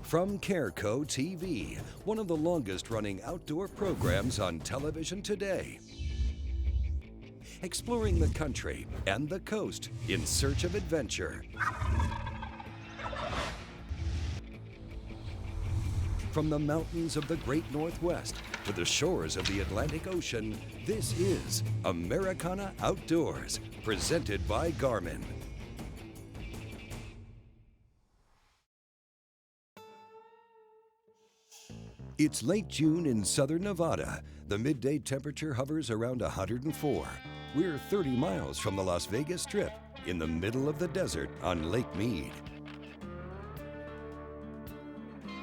From Careco TV, one of the longest-running outdoor programs on television today. Exploring the country and the coast in search of adventure. From the mountains of the Great Northwest to the shores of the Atlantic Ocean, this is Americana Outdoors, presented by Garmin. It's late June in southern Nevada. The midday temperature hovers around 104. We're 30 miles from the Las Vegas Strip, in the middle of the desert on Lake Mead.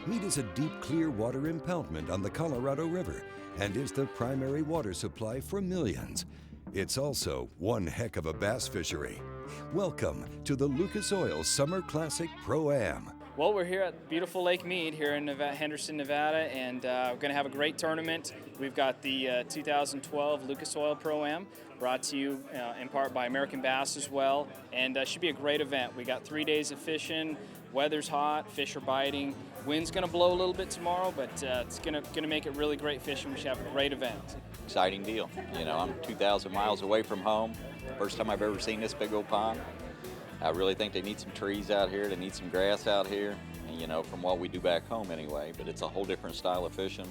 Mead is a deep, clear water impoundment on the Colorado River and is the primary water supply for millions. It's also one heck of a bass fishery. Welcome to the Lucas Oil Summer Classic Pro-Am. Well, we're here at beautiful Lake Mead here in Henderson, Nevada, and we're going to have a great tournament. We've got the 2012 Lucas Oil Pro-Am, brought to you in part by American Bass as well, and should be a great event. We got 3 days of fishing, weather's hot, fish are biting, wind's going to blow a little bit tomorrow, but it's going to make it really great fishing. We should have a great event. Exciting deal. You know, I'm 2,000 miles away from home. First time I've ever seen this big old pond. I really think they need some trees out here, they need some grass out here, and, you know, from what we do back home anyway, but it's a whole different style of fishing.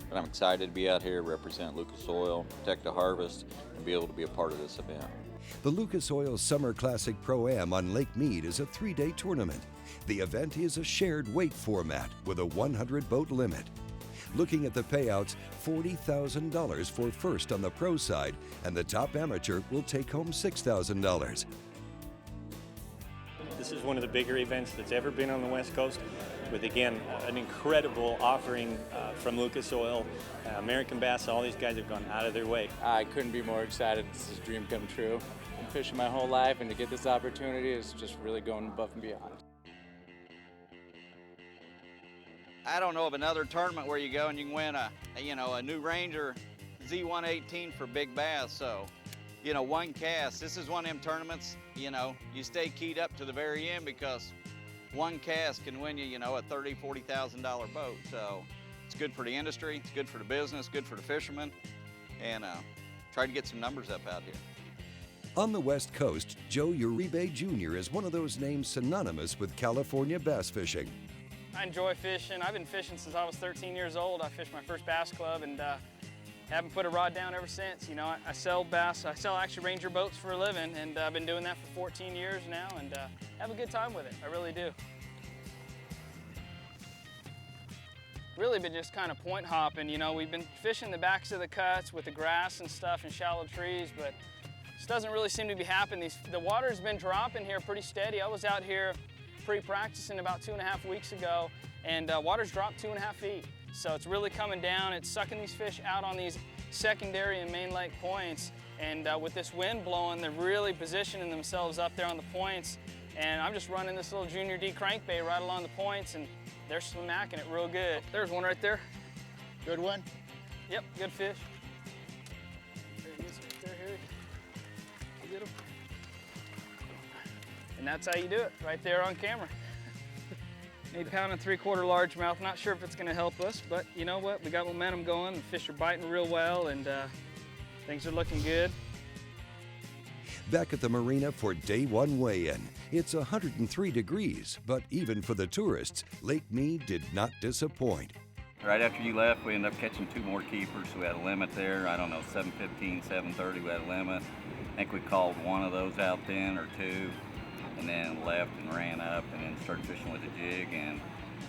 But I'm excited to be out here, represent Lucas Oil, protect the harvest, and be able to be a part of this event. The Lucas Oil Summer Classic Pro-Am on Lake Mead is a 3-day tournament. The event is a shared weight format with a 100-boat limit. Looking at the payouts, $40,000 for first on the pro side, and the top amateur will take home $6,000. This is one of the bigger events that's ever been on the West Coast, with, again, an incredible offering from Lucas Oil, American Bass. All these guys have gone out of their way. I couldn't be more excited. This is a dream come true. I've been fishing my whole life, and to get this opportunity is just really going above and beyond. I don't know of another tournament where you go and you can win a new Ranger Z118 for big bass. So, you know, one cast. This is one of them tournaments, you know, you stay keyed up to the very end because one cast can win you, you know, a $30,000, $40,000 boat. So it's good for the industry, it's good for the business, good for the fishermen, and try to get some numbers up out here. On the West Coast, Joe Uribe Jr. is one of those names synonymous with California bass fishing. I enjoy fishing. I've been fishing since I was 13 years old. I fished my first bass club and haven't put a rod down ever since. You know, I sell bass, I sell actually Ranger boats for a living, and I've been doing that for 14 years now, and have a good time with it. I really do. Really been just kind of point hopping. You know, we've been fishing the backs of the cuts with the grass and stuff and shallow trees, but this doesn't really seem to be happening. The water's been dropping here pretty steady. I was out here pre-practicing about 2.5 weeks ago, and water's dropped 2.5 feet. So it's really coming down. It's sucking these fish out on these secondary and main lake points. And with this wind blowing, they're really positioning themselves up there on the points. And I'm just running this little Junior D crankbait right along the points, and they're smacking it real good. There's one right there. Good one? Yep, good fish. There he is right there, Harry. You get him? And that's how you do it, right there on camera. 8 pound and 3/4 largemouth. Not sure if it's gonna help us, but you know what? We got momentum going, the fish are biting real well, and things are looking good. Back at the marina for day one weigh-in. It's 103 degrees, but even for the tourists, Lake Mead did not disappoint. Right after you left, we ended up catching 2 more keepers. We had a limit there. I don't know, 7:15, 7:30, we had a limit. I think we called one of those out then, or 2. And then left and ran up and then started fishing with a jig, and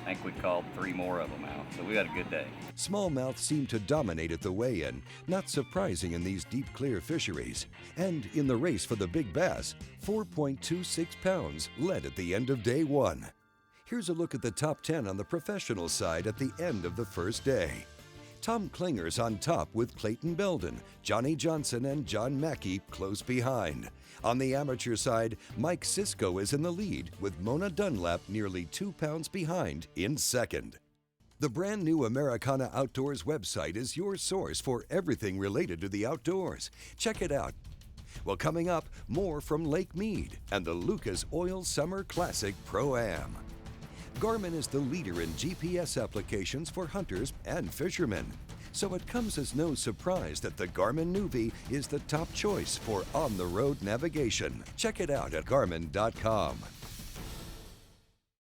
I think we called 3 more of them out. So we had a good day. Smallmouth seemed to dominate at the weigh-in, not surprising in these deep, clear fisheries. And in the race for the big bass, 4.26 pounds led at the end of day one. Here's a look at the top 10 on the professional side at the end of the first day. Tom Klinger's on top with Clayton Belden, Johnny Johnson, and John Mackey close behind. On the amateur side, Mike Sisko is in the lead with Mona Dunlap nearly 2 pounds behind in second. The brand new Americana Outdoors website is your source for everything related to the outdoors. Check it out. Well, coming up, more from Lake Mead and the Lucas Oil Summer Classic Pro-Am. Garmin is the leader in GPS applications for hunters and fishermen. So it comes as no surprise that the Garmin Nuvi is the top choice for on-the-road navigation. Check it out at Garmin.com.